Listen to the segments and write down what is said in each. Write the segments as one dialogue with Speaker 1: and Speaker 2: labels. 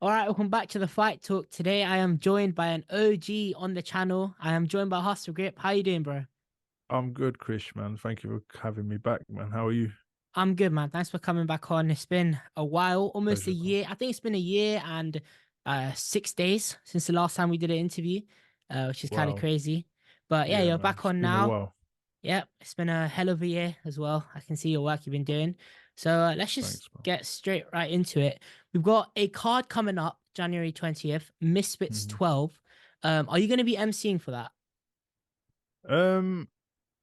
Speaker 1: All right, welcome back to the Fight Talk. Today I am joined by an OG on the channel. I am joined by Hustle Grip. How you doing, bro?
Speaker 2: I'm good, Krish, man. Thank you for having me back, man. How are you?
Speaker 1: I'm good, man. Thanks for coming back on. It's been a while, almost a
Speaker 2: Pleasure, bro.
Speaker 1: year. I think it's been a year and 6 days since the last time we did an interview, which is kind of
Speaker 2: Wow.
Speaker 1: crazy. But yeah,
Speaker 2: Yeah,
Speaker 1: you're
Speaker 2: man.
Speaker 1: back
Speaker 2: It's
Speaker 1: on
Speaker 2: been a
Speaker 1: now.
Speaker 2: while.
Speaker 1: Yep, it's been a hell of a year as well. I can see your work you've been doing. So let's just
Speaker 2: Thanks, bro.
Speaker 1: get straight right into it. We've got a card coming up January 20th, Misfits
Speaker 2: hmm
Speaker 1: 12. Are you going to be emceeing for that?
Speaker 2: Um,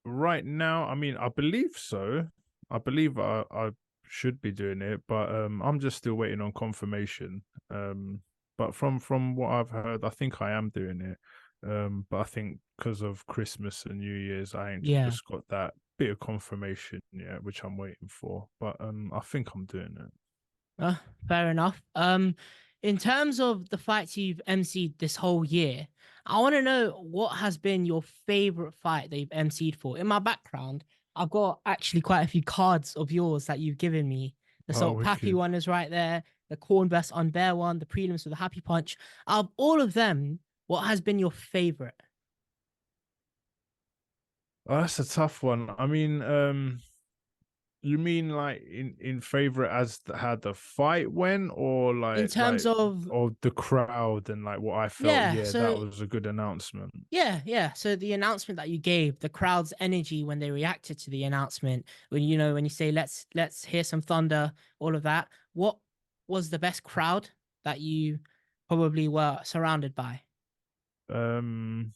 Speaker 2: right now, I mean, I believe so. I believe I should be doing it, but I'm just still waiting on confirmation. But from what I've heard, I think I am doing it. But I think because of Christmas and New Year's, I ain't
Speaker 1: Yeah.
Speaker 2: just got that bit of confirmation yet, which I'm waiting for. But I think I'm doing it.
Speaker 1: Uh, Fair enough. In terms of the fights you've emceed this whole year, I want to know what has been your favorite fight that you've emceed for. In my background, I've got actually quite a few cards of yours that you've given me. The
Speaker 2: Oh,
Speaker 1: salt Pappy
Speaker 2: wicked.
Speaker 1: one is right there, the Corn Best on Bear one, the prelims with the Happy Punch. Out of all of them, what has been your favorite?
Speaker 2: Oh, that's a tough one. I mean, you mean like in favorite as how the fight went, or
Speaker 1: In terms of,
Speaker 2: or the crowd and like what I felt?
Speaker 1: yeah,
Speaker 2: Yeah, that
Speaker 1: so
Speaker 2: was a good announcement.
Speaker 1: yeah. So the announcement that you gave, the crowd's energy when they reacted to the announcement, when you say let's hear some thunder, all of that. What was the best crowd that you probably were surrounded by?
Speaker 2: Um,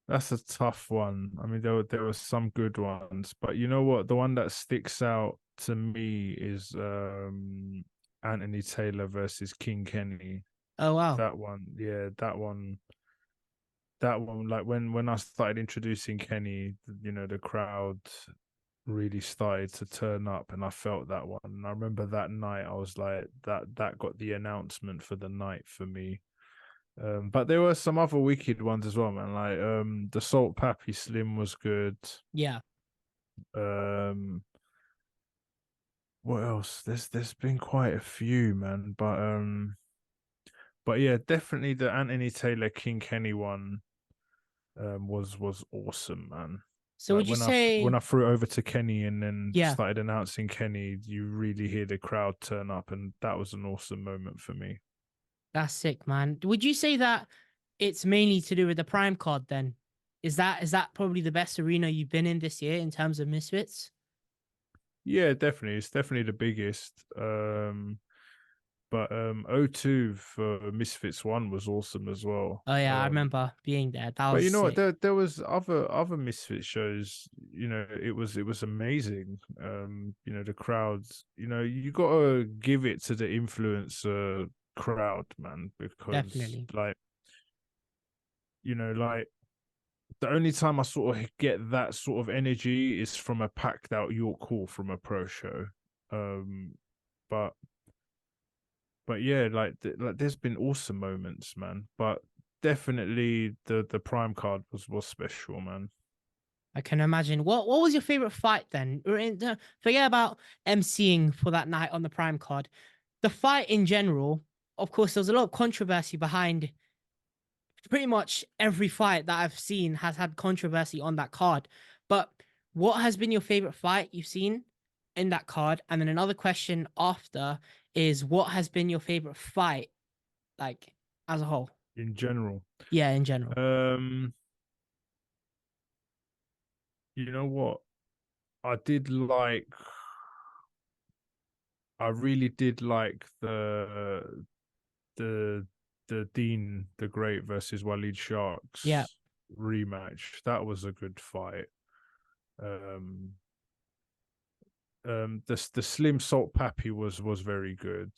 Speaker 2: that's a tough one. I mean, there were some good ones, but you know what? The one that sticks out to me is Anthony Taylor versus King Kenny.
Speaker 1: Oh wow.
Speaker 2: That one, yeah, that one, like when I started introducing Kenny, the crowd really started to turn up, and I felt that one. And I remember that night I was like, that got the announcement for the night for me. But there were some other wicked ones as well, man. Like the Salt Pappy Slim was good.
Speaker 1: Yeah.
Speaker 2: Um what else? There's been quite a few, man. But yeah, definitely the Anthony Taylor King Kenny one was awesome, man.
Speaker 1: So
Speaker 2: Like
Speaker 1: would you
Speaker 2: when
Speaker 1: say,
Speaker 2: I threw it over to Kenny and then
Speaker 1: yeah,
Speaker 2: started announcing Kenny, you really hear the crowd turn up, and that was an awesome moment for me.
Speaker 1: that's sick, man. Would you say that it's mainly to do with the Prime card then? Is that probably the best arena you've been in this year in terms of Misfits?
Speaker 2: Yeah, definitely, it's definitely the biggest. But O2 for Misfits One was awesome as well.
Speaker 1: Oh yeah, I remember being there. That
Speaker 2: But
Speaker 1: was
Speaker 2: you know what?
Speaker 1: sick.
Speaker 2: There was other Misfit shows. It was amazing. The crowds. You gotta give it to the influencer crowd, man, because
Speaker 1: Definitely.
Speaker 2: like the only time I sort of get that sort of energy is from a packed out York Hall from a pro show. Um, but yeah, like there's been awesome moments, man. But definitely the prime card was special, man.
Speaker 1: I can imagine. What was your favorite fight then? Forget about emceeing for that night on the Prime card. The fight in general, of course, there was a lot of controversy behind pretty much every fight that I've seen has had controversy on that card. But what has been your favorite fight you've seen in that card? And then another question after is what has been your favorite fight, like as a whole?
Speaker 2: In general.
Speaker 1: Yeah, in general.
Speaker 2: Um, you know what? I did like I really did like the Dean the Great versus Waleed
Speaker 1: Yeah.
Speaker 2: Sharks rematch. That was a good fight. Um the Slim Salt Pappy was very good.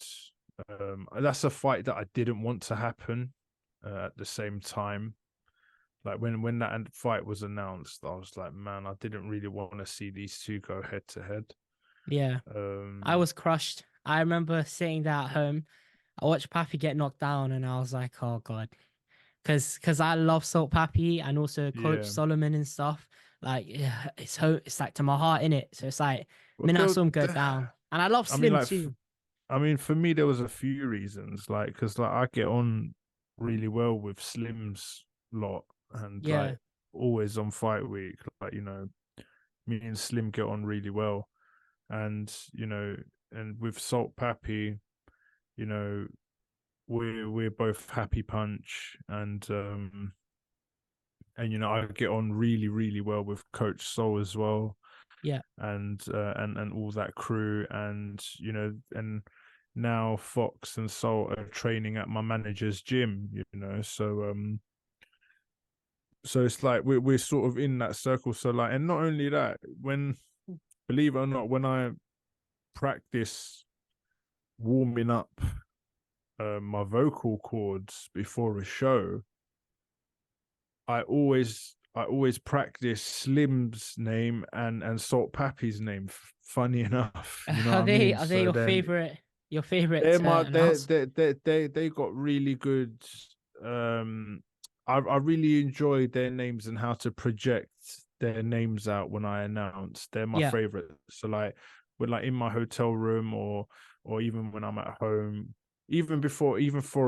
Speaker 2: That's a fight that I didn't want to happen at the same time. Like when that fight was announced, I was like, man, I didn't really want to see these two go head to head.
Speaker 1: Yeah. I
Speaker 2: Um,
Speaker 1: was crushed. I remember sitting there at home. I watched Pappy get knocked down, and I was like, "Oh God," because I love Salt Pappy and also Coach
Speaker 2: yeah.
Speaker 1: Solomon and stuff. Like, yeah, it's like to my heart in it. So it's like,
Speaker 2: Well,
Speaker 1: when I saw him go down, and I love
Speaker 2: I mean,
Speaker 1: Slim too.
Speaker 2: I mean, for me, there was a few reasons, like, because like I get on really well with Slim's lot, and
Speaker 1: Yeah.
Speaker 2: like always on fight week, like me and Slim get on really well, and and with Salt Pappy, you know, we're both happy punch, and I get on really really well with Coach Soul as well,
Speaker 1: Yeah.
Speaker 2: and all that crew, and and now Fox and Soul are training at my manager's gym, so it's like we're sort of in that circle. So like, and not only that, when believe it or not, when I practice warming up my vocal cords before a show, I always practice Slim's name and Salt Pappy's name. Funny enough, you know what I mean.
Speaker 1: Are they
Speaker 2: So then
Speaker 1: your favorite announcer?
Speaker 2: they got really good. Um, I really enjoy their names and how to project their names out when I announce. They're my
Speaker 1: Yeah.
Speaker 2: favorite. So like when like in my hotel room or even when I'm at home, even for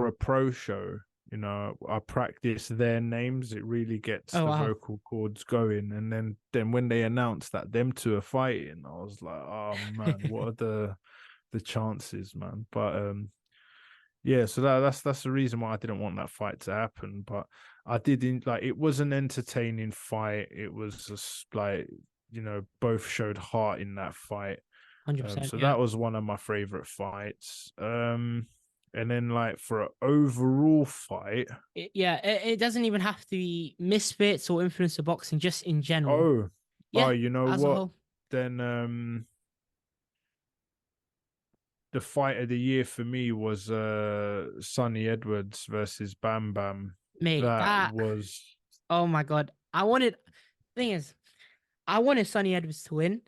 Speaker 2: a pro show, I practice their names. It really gets
Speaker 1: Oh
Speaker 2: the
Speaker 1: wow.
Speaker 2: vocal cords going. And then when they announced that them two are fighting, I was like, oh man, what are the chances, man? But yeah, so that's the reason why I didn't want that fight to happen. But I didn't like it was an entertaining fight. It was just like, both showed heart in that fight.
Speaker 1: 100%.
Speaker 2: So
Speaker 1: Yeah.
Speaker 2: that was one of my favorite fights. And then like for an overall fight,
Speaker 1: It doesn't even have to be Misfits or influencer boxing, just in general.
Speaker 2: oh, oh,
Speaker 1: Yeah,
Speaker 2: you know
Speaker 1: as a
Speaker 2: what?
Speaker 1: whole.
Speaker 2: Then the fight of the year for me was Sonny Edwards versus Bam Bam.
Speaker 1: Mate,
Speaker 2: That
Speaker 1: that
Speaker 2: was
Speaker 1: oh my god. Thing is, I wanted Sonny Edwards to win,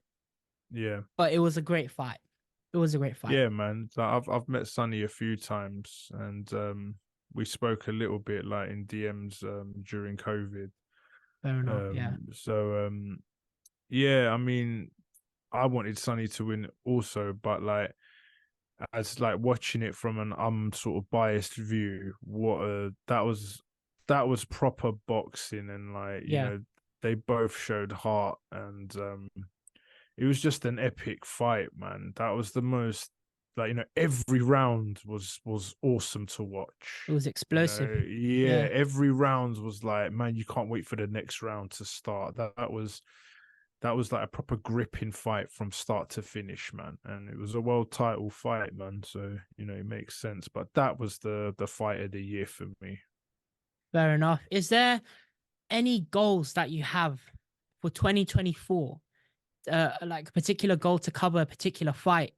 Speaker 2: yeah.
Speaker 1: but it was a great fight. It was a great fight.
Speaker 2: Yeah, man. Like, I've met Sonny a few times, and we spoke a little bit like in DMs during COVID.
Speaker 1: Fair enough. Yeah.
Speaker 2: So yeah, I mean, I wanted Sonny to win also, but like as like watching it from an sort of biased view, that was proper boxing, and like
Speaker 1: Yeah.
Speaker 2: they both showed heart, and it was just an epic fight, man. That was the most like every round was awesome to
Speaker 1: It
Speaker 2: watch.
Speaker 1: was explosive.
Speaker 2: Yeah,
Speaker 1: Yeah.
Speaker 2: every round was like, man, you can't wait for the next round to start. That was like a proper gripping fight from start to finish, man. And it was a world title fight, man. So it makes sense. But that was the fight of the year for me.
Speaker 1: Fair enough. Is there any goals that you have for 2024? Like a particular goal to cover a particular fight,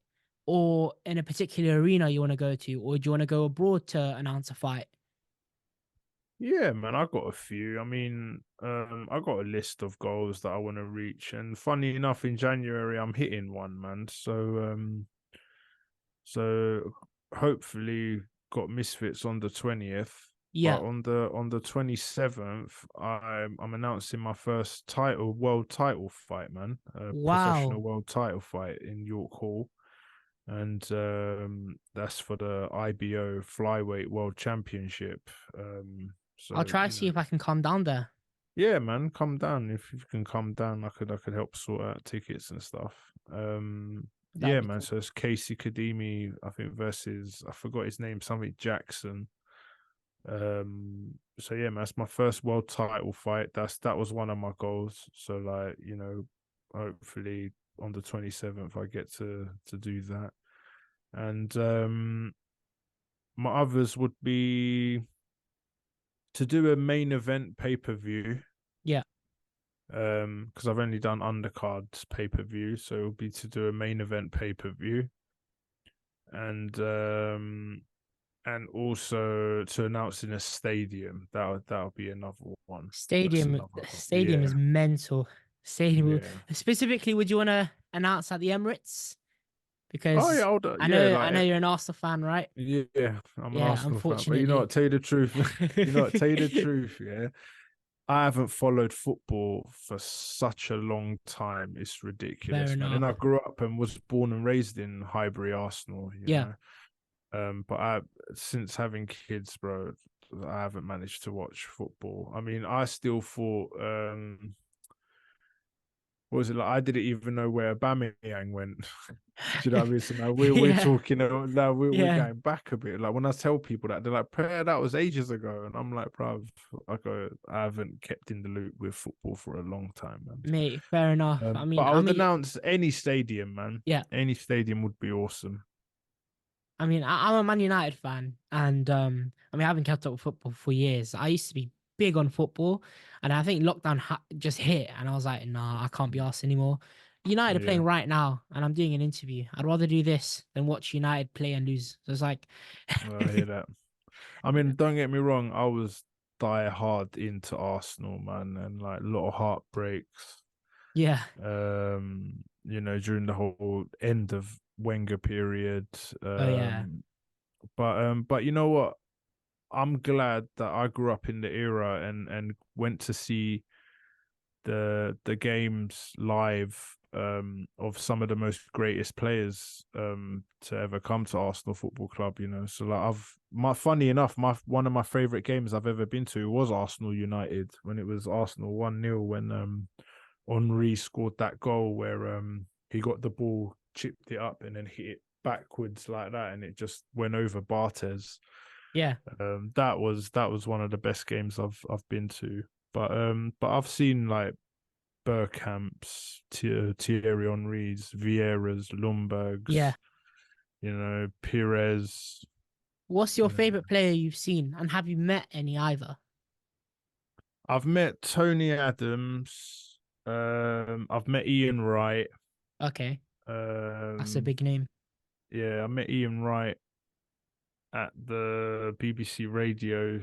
Speaker 1: or in a particular arena you want to go to, or do you want to go abroad to announce a fight?
Speaker 2: Yeah, man, I got a few. I mean, I got a list of goals that I want to reach, and funny enough, in January I'm hitting one, man. So hopefully got Misfits on the 20th,
Speaker 1: Yeah.
Speaker 2: but on the 27th, I'm announcing my first world title fight, man. A professional
Speaker 1: Wow.
Speaker 2: world title fight in York Hall, and that's for the IBO Flyweight World Championship.
Speaker 1: I'll
Speaker 2: So
Speaker 1: try to see if I can come down there.
Speaker 2: yeah, man, come down. If you can come down, I could help sort out tickets and stuff.
Speaker 1: That'd
Speaker 2: Yeah,
Speaker 1: be
Speaker 2: man.
Speaker 1: cool.
Speaker 2: So it's Casey Kadimi, I think, versus I forgot his name, something Jackson. So yeah, man, that's my first world title fight. That was one of my goals. So like, hopefully on the 27th I get to do that. And my others would be to do a main event pay-per-view,
Speaker 1: Yeah.
Speaker 2: because I've only done undercards pay-per-view, so it'll be to do a main event pay-per-view, and also to announce in a stadium. That'll be another one. That's
Speaker 1: Stadium
Speaker 2: another one.
Speaker 1: stadium is
Speaker 2: Yeah,
Speaker 1: mental. Stadium
Speaker 2: yeah.
Speaker 1: specifically, would you want to announce at the Emirates?
Speaker 2: Oh
Speaker 1: Because
Speaker 2: yeah, yeah,
Speaker 1: I
Speaker 2: like
Speaker 1: know you're an Arsenal fan, right?
Speaker 2: yeah, I'm an
Speaker 1: Yeah,
Speaker 2: Arsenal fan, but you know
Speaker 1: unfortunately.
Speaker 2: what? Tell you the truth, you know what? Tell you the truth, yeah. I haven't followed football for such a long time. It's
Speaker 1: Fair
Speaker 2: ridiculous, man.
Speaker 1: enough.
Speaker 2: And I grew up and was born and raised in Highbury, Arsenal, you
Speaker 1: Yeah.
Speaker 2: know. But I since having kids, bro, I haven't managed to watch football. I mean, I still thought what was it like? I didn't even know where Aubameyang went. Do you know what I mean? So now we're
Speaker 1: Yeah.
Speaker 2: talking now we're
Speaker 1: Yeah.
Speaker 2: going back a bit. Like when I tell people that they're like, "Prayer, that was ages ago," and I'm like, "Bro, I haven't kept in the loop with football for a long time, man."
Speaker 1: Mate, fair enough.
Speaker 2: But I
Speaker 1: I
Speaker 2: would
Speaker 1: mean,
Speaker 2: announce any stadium, man.
Speaker 1: yeah.
Speaker 2: Any stadium would be awesome.
Speaker 1: I'm a Man United fan, and I mean, I haven't kept up with football for years. I used to be big on football, and I think lockdown just hit, and I was like, nah, I can't be asked anymore. United are
Speaker 2: Yeah,
Speaker 1: playing right now, and I'm doing an interview. I'd rather do this than watch United play and lose. So it's like,
Speaker 2: I hear that. I mean, don't get me wrong. I was die hard into Arsenal, man, and like a lot of heartbreaks.
Speaker 1: yeah,
Speaker 2: During the whole end of Wenger period.
Speaker 1: oh yeah,
Speaker 2: But you know what? I'm glad that I grew up in the era and went to see the games live of some of the most greatest players to ever come to Arsenal Football Club, you know. So like funny enough, my one of my favorite games I've ever been to was Arsenal United when it was Arsenal 1-0 when Henri scored that goal where he got the ball, chipped it up and then hit it backwards like that and it just went over Bartes.
Speaker 1: yeah,
Speaker 2: That was one of the best games I've been to. But I've seen like Bergkamp's, Thierry Henry's, Vieira's,
Speaker 1: yeah.
Speaker 2: Lumberg's, Pires.
Speaker 1: What's your
Speaker 2: You know,
Speaker 1: favorite player you've seen, and have you met any either?
Speaker 2: I've met Tony Adams. I've met Ian Wright.
Speaker 1: Okay, that's a
Speaker 2: Um,
Speaker 1: big name.
Speaker 2: yeah, I met Ian Wright at the BBC Radio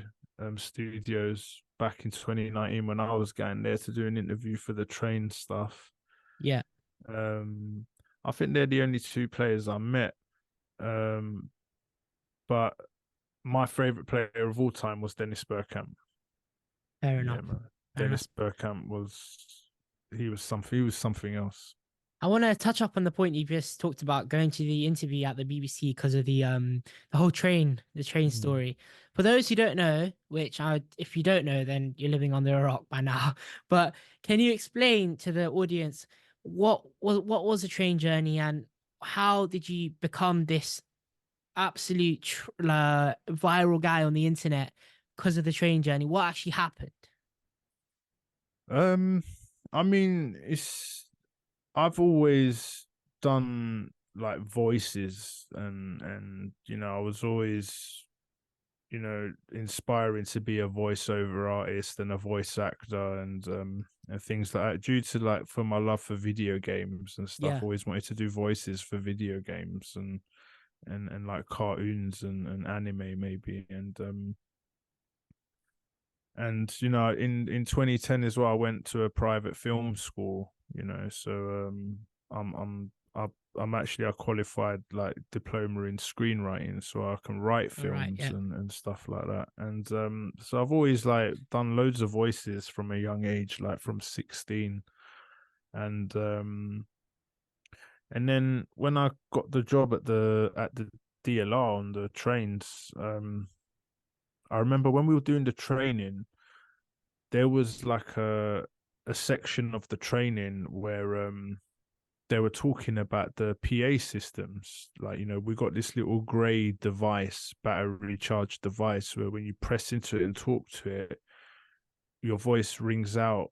Speaker 2: studios back in 2019 when I was going there to do an interview for the train stuff.
Speaker 1: Yeah,
Speaker 2: Um, I think they're the only two players I met. Um, but my favorite player of all time was Dennis Bergkamp.
Speaker 1: fair
Speaker 2: Yeah,
Speaker 1: enough.
Speaker 2: man.
Speaker 1: Fair enough.
Speaker 2: Dennis Bergkamp was he was something. He was something else.
Speaker 1: I want to touch up on the point you just talked about going to the interview at the BBC because of the whole the train
Speaker 2: Mm.
Speaker 1: story. For those who don't know, if you don't know, then you're living under a rock by now. But can you explain to the audience what was the train journey and how did you become this absolute viral guy on the internet because of the train journey? What actually happened?
Speaker 2: Um, I mean, I've always done like voices and I was always inspiring to be a voiceover artist and a voice actor and things like that due to like for my love for video games and stuff.
Speaker 1: Yeah,
Speaker 2: Always wanted to do voices for video games and like cartoons and anime maybe and in 2010 as well I went to a private film school, so I'm actually a qualified like diploma in screenwriting, so I can write
Speaker 1: all right,
Speaker 2: films
Speaker 1: yeah,
Speaker 2: and stuff like that. And so I've always like done loads of voices from a young age, like from 16. And then when I got the job at the DLR on the trains, I remember when we were doing the training, there was like a section of the training where they were talking about the PA systems. Like, we got this little grey device, battery charged device, where when you press into it and talk to it, your voice rings out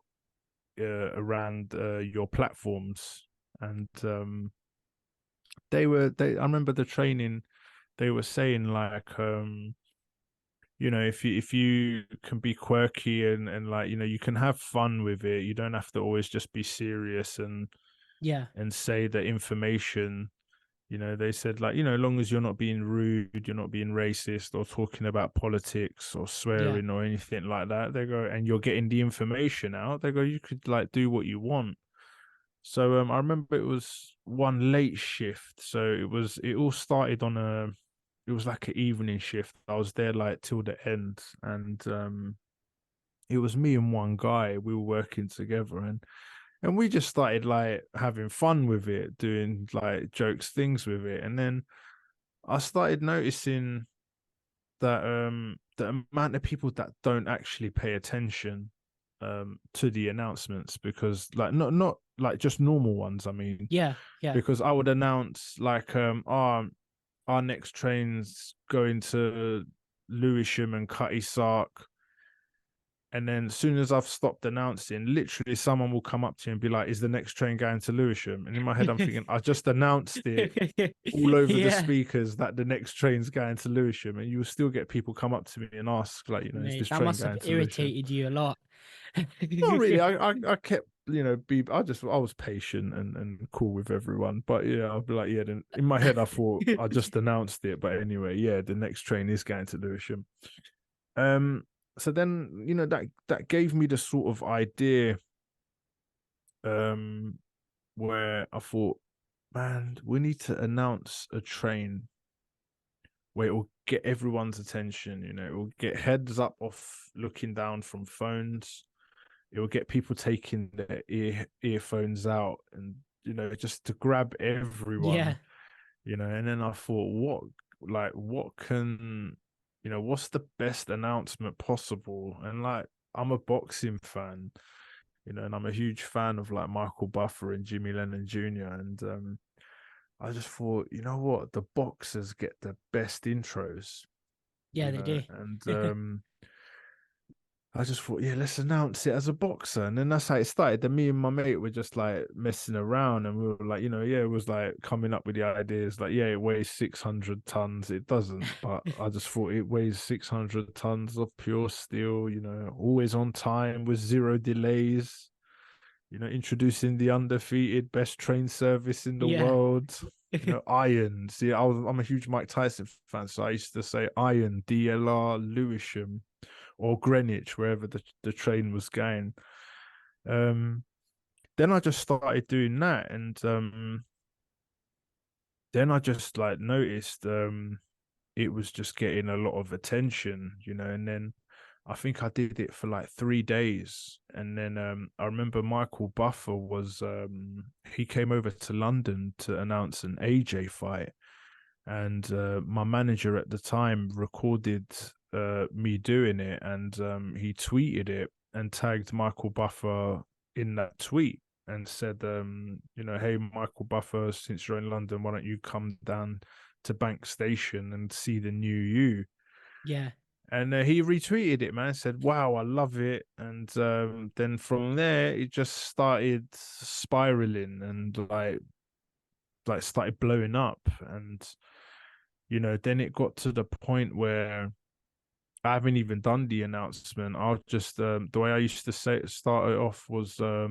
Speaker 2: around your platforms. And I remember the training, they were saying like, if you can be quirky and like, you can have fun with it. You don't have to always just be serious
Speaker 1: yeah,
Speaker 2: and say the information. They said like, as long as you're not being rude, you're not being racist or talking about politics or
Speaker 1: yeah,
Speaker 2: swearing or anything like that, they go, and you're getting the information out, they go, you could like do what you want. So I remember it was one late shift. So it all started on it was like an evening shift. I was there like till the end. And it was me and one guy. We were working together, and we just started like having fun with it, doing like jokes things with it. And then I started noticing that the amount of people that don't actually pay attention to the announcements, because like not like just normal ones, I mean,
Speaker 1: Yeah, yeah.
Speaker 2: because I would announce like our next train's going to Lewisham and Cutty Sark. And then as soon as I've stopped announcing, literally someone will come up to you and be like, "Is the next train going to Lewisham?" And in my head, I'm thinking, I just announced it all over the
Speaker 1: Yeah,
Speaker 2: speakers that the next train's going to Lewisham, and you will still get people come up to me and ask, like, is
Speaker 1: mate,
Speaker 2: this
Speaker 1: that
Speaker 2: train
Speaker 1: must have
Speaker 2: going to Lewisham?
Speaker 1: irritated you a lot.
Speaker 2: Not really. I kept, I was patient and cool with everyone. But yeah, I'll be like, yeah. Then in my head, I thought I just announced it. But anyway, yeah, the next train is going to Lewisham. Um, so then that gave me the sort of idea um where I thought, man, we need to announce a train where it will get everyone's attention. It will get heads up off looking down from phones. It will get people taking their earphones out, and just to grab
Speaker 1: Yeah,
Speaker 2: everyone. And then I thought, what can, what's the best announcement possible? And like, I'm a boxing fan, and I'm a huge fan of like Michael Buffer and Jimmy Lennon Jr. And I just thought, you know what, the boxers get the best intros,
Speaker 1: yeah, they do.
Speaker 2: and I just thought, yeah, let's announce it as a boxer. And then that's how it started. Then me and my mate were just like messing around, and we were like, yeah, it was like coming up with the ideas. Like, yeah, it weighs 600 tons. It doesn't, but I just thought it weighs 600 tons of pure steel, always on time with zero delays, introducing the undefeated best train service in the
Speaker 1: Yeah.
Speaker 2: world. Iron. See, I'm a huge Mike Tyson fan, so I used to say Iron, DLR, Lewisham, or Greenwich, wherever the train was going. Um, then I just started doing that, and then I just like noticed it was just getting a lot of attention, and then I think I did it for like 3 days. And then I remember Michael Buffer was he came over to London to announce an AJ fight. And my manager at the time recorded me doing it, and he tweeted it and tagged Michael Buffer in that tweet and said, hey, Michael Buffer, since you're in London, why don't you come down to Bank Station and see the new you?
Speaker 1: Yeah.
Speaker 2: And he retweeted it, man. Said, "Wow, I love it." And then from there, it just started spiraling and like started blowing up. And then it got to the point where I haven't even done the announcement. I'll just the way I used to say it, start it off was how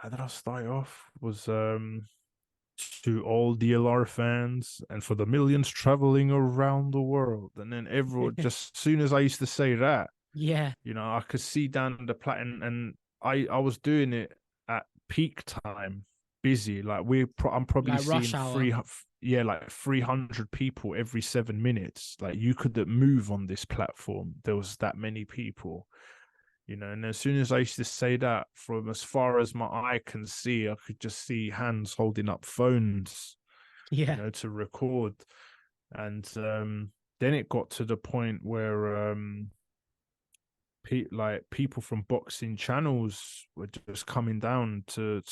Speaker 2: did I start it off? Was to all DLR fans and for the millions traveling around the world. And then everyone, just as soon as I used to say that,
Speaker 1: Yeah.
Speaker 2: I could see down the platinum, and I was doing it at peak time, busy. Like I'm probably
Speaker 1: Like rush
Speaker 2: seeing
Speaker 1: hour.
Speaker 2: yeah, like 300 people every 7 minutes. Like you couldn't move on this platform. There was that many people. And as soon as I used to say that, from as far as my eye can see, I could just see hands holding up phones,
Speaker 1: Yeah.
Speaker 2: to record. And then it got to the point where like people from boxing channels were just coming down to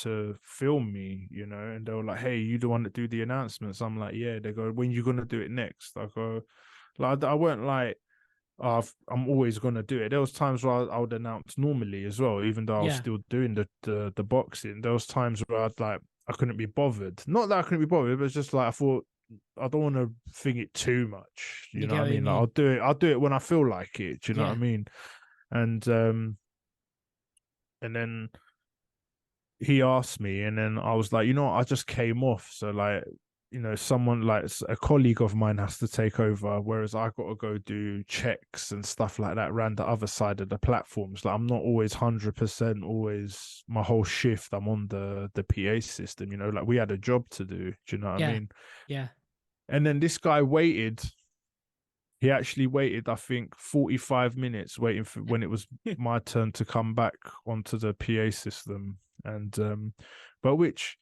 Speaker 2: film me, and they were like, "Hey, you the one that do the announcements?" I'm like, "Yeah." They go, "When you gonna do it next?" I go, like, I weren't like, oh, I'm always gonna do it. There was times where I would announce normally as well, even though I was
Speaker 1: Yeah.
Speaker 2: still doing the boxing. There was times where I couldn't be bothered. Not that I couldn't be bothered, but it's just like I thought I don't want to think it too much. You
Speaker 1: You
Speaker 2: know
Speaker 1: get
Speaker 2: what I
Speaker 1: what you
Speaker 2: mean? Like
Speaker 1: mean?
Speaker 2: I'll do it when I feel like it. Do you know what I
Speaker 1: Yeah.
Speaker 2: mean? And and then he asked me, and then I was like, I just came off. So like, someone like a colleague of mine has to take over, whereas I got to go do checks and stuff like that around the other side of the platforms. Like I'm not always 100% always my whole shift. I'm on the PA system. Like we had a job to do. Do you know what I
Speaker 1: Yeah.
Speaker 2: mean?
Speaker 1: Yeah.
Speaker 2: And then this guy waited he actually waited, I think, 45 minutes waiting for when it was my turn to come back onto the PA system. And but which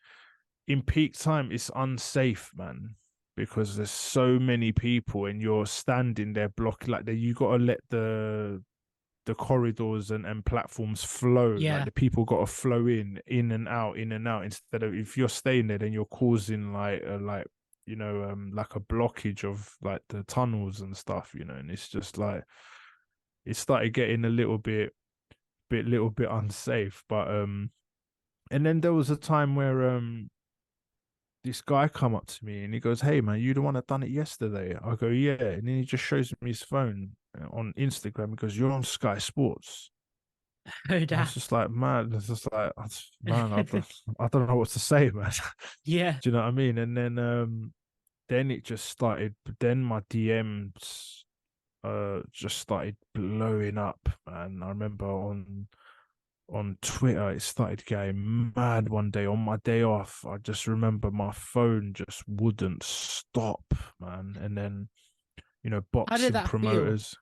Speaker 2: in peak time is unsafe, man, because there's so many people and you're standing there blocking like that. You gotta let the corridors and platforms flow. Like
Speaker 1: Yeah,
Speaker 2: the people got to flow in and out, in and out. Instead of if you're staying there, then you're causing like like a blockage of like the tunnels and stuff. And it's just like it started getting a little bit unsafe. But and then there was a time where this guy come up to me and he goes, "Hey man, you the one that done it yesterday?" I go, "Yeah," and then he just shows me his phone on Instagram. He goes, "You're on Sky Sports."
Speaker 1: oh
Speaker 2: I was
Speaker 1: damn.
Speaker 2: just like, man, it's just like, man, I don't know what to say, man.
Speaker 1: Yeah.
Speaker 2: Do you know what I mean? And then it just started. Then my DMs just started blowing up, man. I remember on Twitter, it started getting mad one day on my day off. I just remember my phone just wouldn't stop, man. And then
Speaker 1: How did
Speaker 2: boxing
Speaker 1: that feel?
Speaker 2: promoters.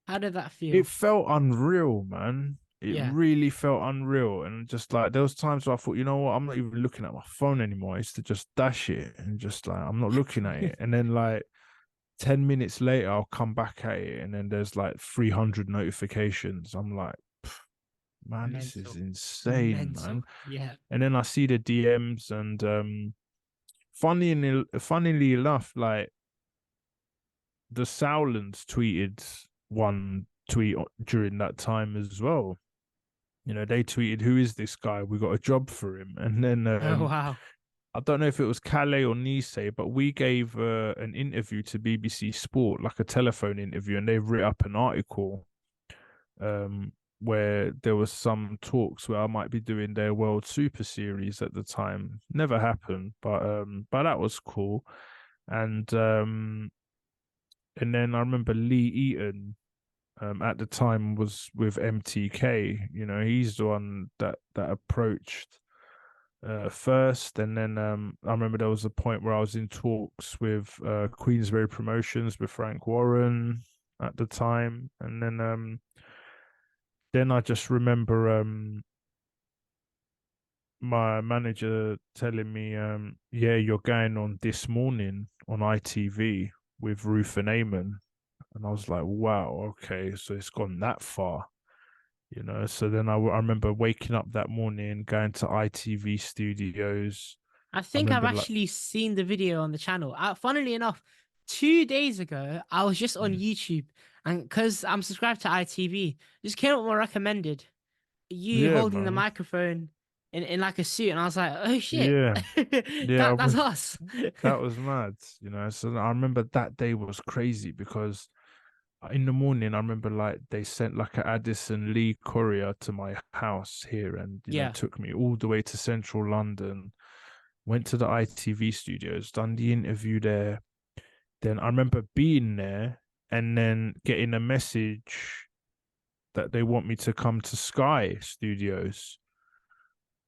Speaker 1: How did that
Speaker 2: It
Speaker 1: feel?
Speaker 2: felt unreal, man. It
Speaker 1: Yeah.
Speaker 2: really felt unreal. And just like there was times where I thought, you know what, I'm not even looking at my phone anymore. I used to just dash it and just like I'm not looking at it. And then like 10 minutes later, I'll come back at it and then there's like 300 notifications. I'm like, man, this is
Speaker 1: Mental.
Speaker 2: insane,
Speaker 1: Mental.
Speaker 2: man.
Speaker 1: Yeah.
Speaker 2: And then I see the DMs and funnily enough, like the Sowlands tweeted one tweet during that time as well. They tweeted, "Who is this guy? We got a job for him." And then
Speaker 1: Oh wow.
Speaker 2: I don't know if it was Calais or Nice, but we gave an interview to BBC Sport, like a telephone interview, and they writ up an article where there was some talks where I might be doing their World Super Series at the time. Never happened, but that was cool. And and then I remember Lee Eaton at the time was with MTK. He's the one that approached first, and then I remember there was a point where I was in talks with Queensberry Promotions with Frank Warren at the time, and then I just remember my manager telling me, "Yeah, you're going on This Morning on ITV with Ruth and Eamon," and I was like, "Wow, okay, so it's gone that far." So then I remember waking up that morning, going to ITV studios.
Speaker 1: I
Speaker 2: I
Speaker 1: think I've
Speaker 2: remember like,
Speaker 1: actually seen the video on the channel. Funnily enough, 2 days ago, I was just on
Speaker 2: mm,
Speaker 1: YouTube, and because I'm subscribed to ITV, just came up with recommended you
Speaker 2: yeah,
Speaker 1: holding the
Speaker 2: man,
Speaker 1: microphone in like a suit, and I was like, oh shit,
Speaker 2: yeah, yeah,
Speaker 1: that's us.
Speaker 2: that was mad. So I remember that day was crazy because in the morning, I remember like they sent like a Addison Lee courier to my house here, and
Speaker 1: Yeah,
Speaker 2: took me all the way to central London. Went to the ITV studios, done the interview there. Then I remember being there and then getting a message that they want me to come to Sky Studios.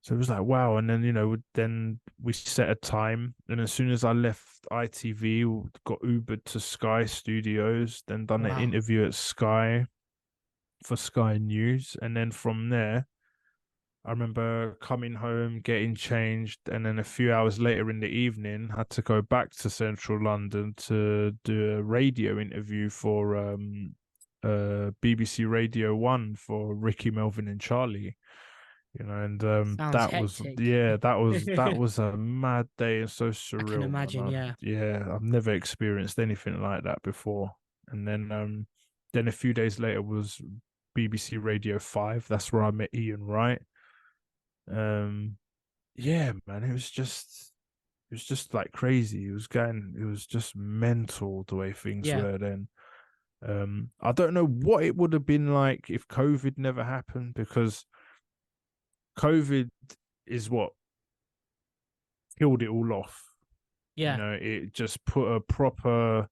Speaker 2: So it was like, wow. And then, then we set a time. And as soon as I left ITV, got Ubered to Sky Studios, then done an
Speaker 1: wow,
Speaker 2: interview at Sky for Sky News. And then from there, I remember coming home, getting changed, and then a few hours later in the evening, had to go back to central London to do a radio interview for BBC Radio 1 for Ricky, Melvin, and Charlie. And
Speaker 1: sounds
Speaker 2: that was
Speaker 1: hectic.
Speaker 2: yeah, that was a mad day and so
Speaker 1: I can
Speaker 2: surreal, man.
Speaker 1: imagine. Yeah,
Speaker 2: I've never experienced anything like that before. And then a few days later was BBC Radio 5. That's where I met Ian Wright. um yeah, man, it was just like crazy. It was just mental the way things
Speaker 1: yeah,
Speaker 2: were then. I don't know what it would have been like if COVID never happened, because COVID is what killed it all off.
Speaker 1: yeah.
Speaker 2: It just put a proper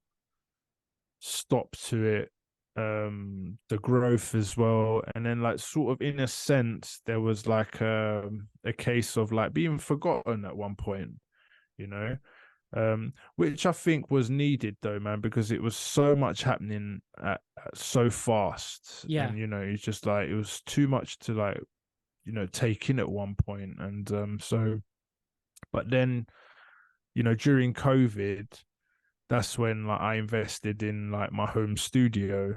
Speaker 2: stop to it. The growth as well. And then like sort of in a sense, there was like a case of like being forgotten at one point, you know. Which I think was needed though, man, because it was so much happening so fast,
Speaker 1: Yeah,
Speaker 2: and it's just like it was too much to like take in at one point, and so. But then during COVID, that's when like I invested in like my home studio,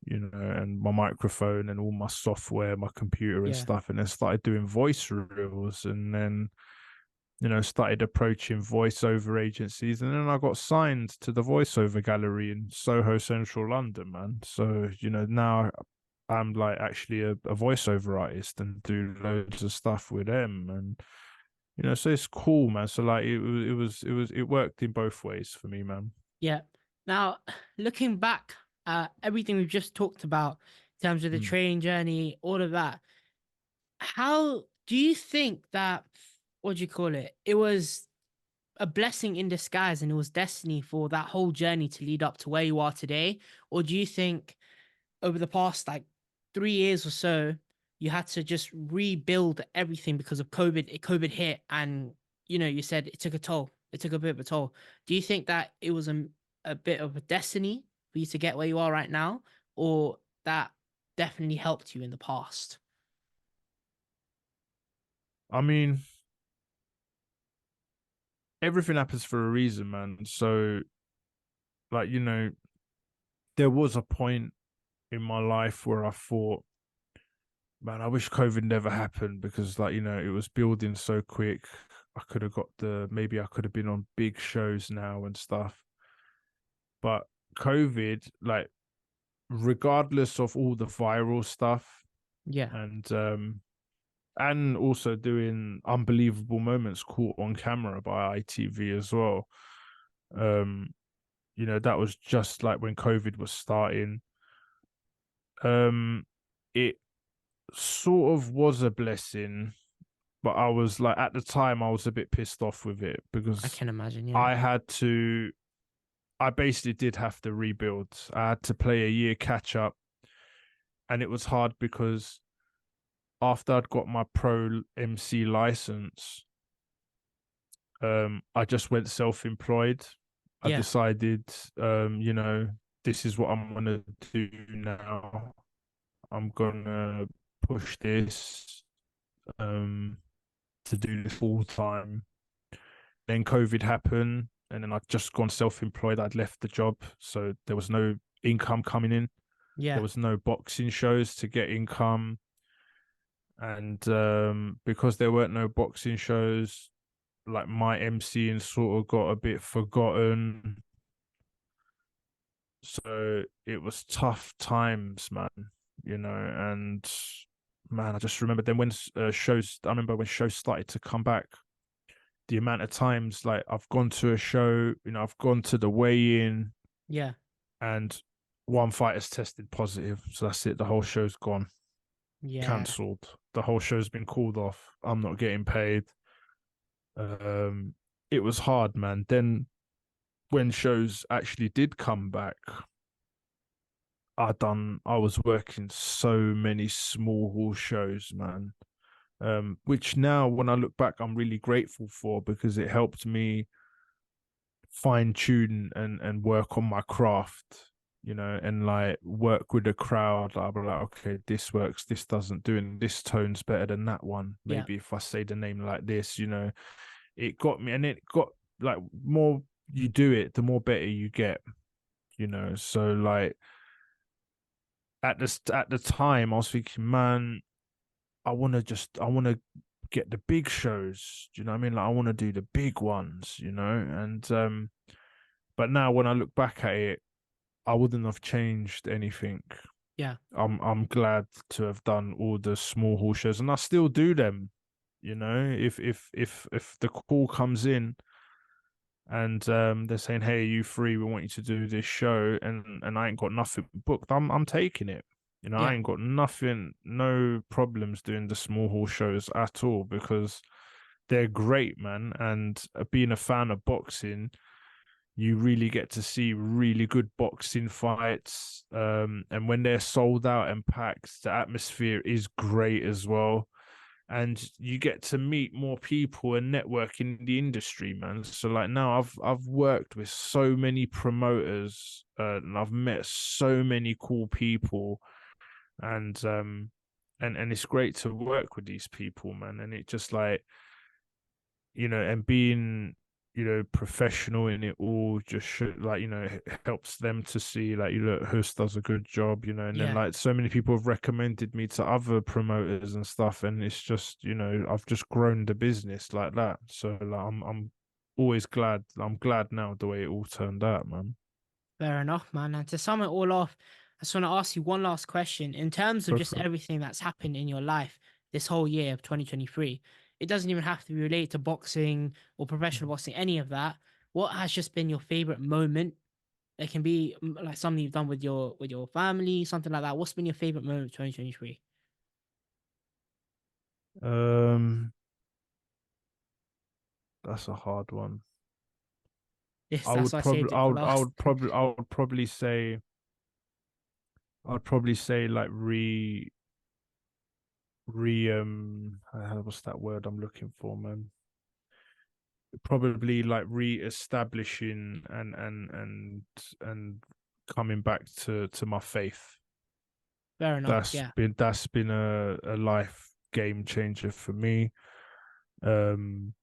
Speaker 2: and my microphone and all my software, my computer and
Speaker 1: yeah,
Speaker 2: stuff, and then started doing voice reels, and then started approaching voiceover agencies, and then I got signed to the voiceover gallery in Soho Central London, man. So now I'm like actually a voiceover artist and do loads of stuff with them, and so it's cool, man. So like it worked in both ways for me, man.
Speaker 1: yeah. Now, looking back at everything we've just talked about in terms of the
Speaker 2: Mm.
Speaker 1: training journey, all of that, how do you think that, what do you call it? It was a blessing in disguise and it was destiny for that whole journey to lead up to where you are today? Or do you think over the past like 3 years or so, you had to just rebuild everything because of COVID? COVID hit, and you said it took a toll. It took a bit of a toll. Do you think that it was a bit of a destiny for you to get where you are right now, or that definitely helped you in the past?
Speaker 2: I mean, everything happens for a reason, man. So like there was a point in my life where I thought, man, I wish COVID never happened, because like it was building so quick. I could have got maybe I could have been on big shows now and stuff. But COVID, like, regardless of all the viral stuff,
Speaker 1: Yeah,
Speaker 2: and also doing unbelievable moments caught on camera by ITV as well. Um, that was just like when COVID was starting. It sort of was a blessing, but I was like, at the time I was a bit pissed off with it,
Speaker 1: I
Speaker 2: because
Speaker 1: can imagine. Yeah,
Speaker 2: I had to I basically did have to rebuild. I had to play a year catch up, and it was hard because after I'd got my pro MC license, I just went self-employed. I
Speaker 1: yeah,
Speaker 2: decided, this is what I'm gonna do now. I'm gonna push this um to do this full time. Then COVID happened, and then I'd just gone self-employed. I'd left the job, so there was no income coming in. There
Speaker 1: yeah,
Speaker 2: was no boxing shows to get income, and because there weren't no boxing shows, like my MCing sort of got a bit forgotten. So it was tough times, man. And man, I just remember then when shows. I remember when shows started to come back. The amount of times like I've gone to a show, I've gone to the weigh-in,
Speaker 1: yeah,
Speaker 2: and one fighter's tested positive, so that's it. The whole show's gone,
Speaker 1: yeah,
Speaker 2: cancelled. The whole show's been called off. I'm not getting paid. Um, it was hard, man. Then when shows actually did come back, I was working so many small hall shows, man. Which now when I look back, I'm really grateful for, because it helped me fine tune and work on my craft, and like work with the crowd. I'll be like, okay, this works, this doesn't do, and this tone's better than that one.
Speaker 1: yeah,
Speaker 2: Maybe if I say the name like this, it got me, and it got like more you do it, the more better you get, So like at the time, I was thinking, man, I want to get the big shows. Do you know what I mean? Like I want to do the big ones, and but now when I look back at it, I wouldn't have changed anything.
Speaker 1: yeah,
Speaker 2: I'm glad to have done all the small hall shows, and I still do them. If the call comes in and they're saying, "Hey, are you free? We want you to do this show," and I ain't got nothing booked, I'm taking it. I
Speaker 1: yeah,
Speaker 2: ain't got nothing, no problems doing the small hall shows at all, because they're great, man. And being a fan of boxing, you really get to see really good boxing fights. And when they're sold out and packed, the atmosphere is great as well. and you get to meet more people and network in the industry, man. So like now I've worked with so many promoters, and I've met so many cool people, and and it's great to work with these people, man. And it just like, and being, professional in it all just should, like, helps them to see, like, Hus does a good job, and then
Speaker 1: Yeah,
Speaker 2: like so many people have recommended me to other promoters and stuff, and it's just, I've just grown the business like that. So like I'm always glad. I'm glad now the way it all turned out, man.
Speaker 1: fair enough, man. And to sum it all off, I just want to ask you one last question. In terms of
Speaker 2: Go
Speaker 1: just
Speaker 2: for it.
Speaker 1: everything that's happened in your life this whole year of 2023, it doesn't even have to be related to boxing or professional boxing, any of that. What has just been your favorite moment? It can be like something you've done with your family, something like that. What's been your favorite moment of 2023?
Speaker 2: Um, that's a hard one.
Speaker 1: Yes,
Speaker 2: I
Speaker 1: that's
Speaker 2: would
Speaker 1: why I
Speaker 2: probably,
Speaker 1: saved it for last.
Speaker 2: I would probably say, like what's that word I'm looking for, man? Probably like re-establishing and coming back to my faith.
Speaker 1: Fair enough. Yeah.
Speaker 2: That's been a life game changer for me. Um,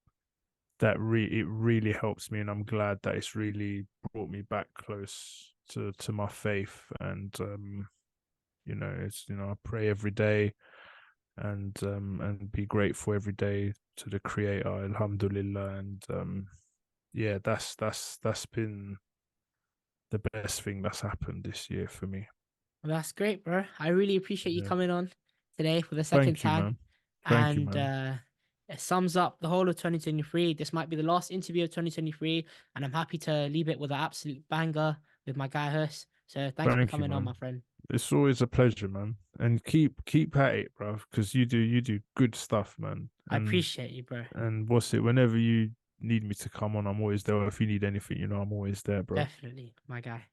Speaker 2: it really helps me, and I'm glad that it's really brought me back close to my faith. And it's, I pray every day, and be grateful every day to the Creator, Alhamdulillah. And yeah, that's been the best thing that's happened this year for me.
Speaker 1: Well, that's great, bro. I really appreciate you
Speaker 2: Yeah.
Speaker 1: coming on today for the second
Speaker 2: Thank you,
Speaker 1: time.
Speaker 2: man. Thank you,
Speaker 1: And
Speaker 2: man.
Speaker 1: it sums up the whole of 2023. This might be the last interview of 2023. And I'm happy to leave it with an absolute banger with my guy Hus. So thank you for
Speaker 2: Thank you,
Speaker 1: coming on,
Speaker 2: man.
Speaker 1: my friend.
Speaker 2: It's always a pleasure, man. And keep at it, bro, because you do good stuff, man.
Speaker 1: I appreciate you, bro.
Speaker 2: And what's it? Whenever you need me to come on, I'm always there. If you need anything, I'm always there, bro.
Speaker 1: Definitely, my guy.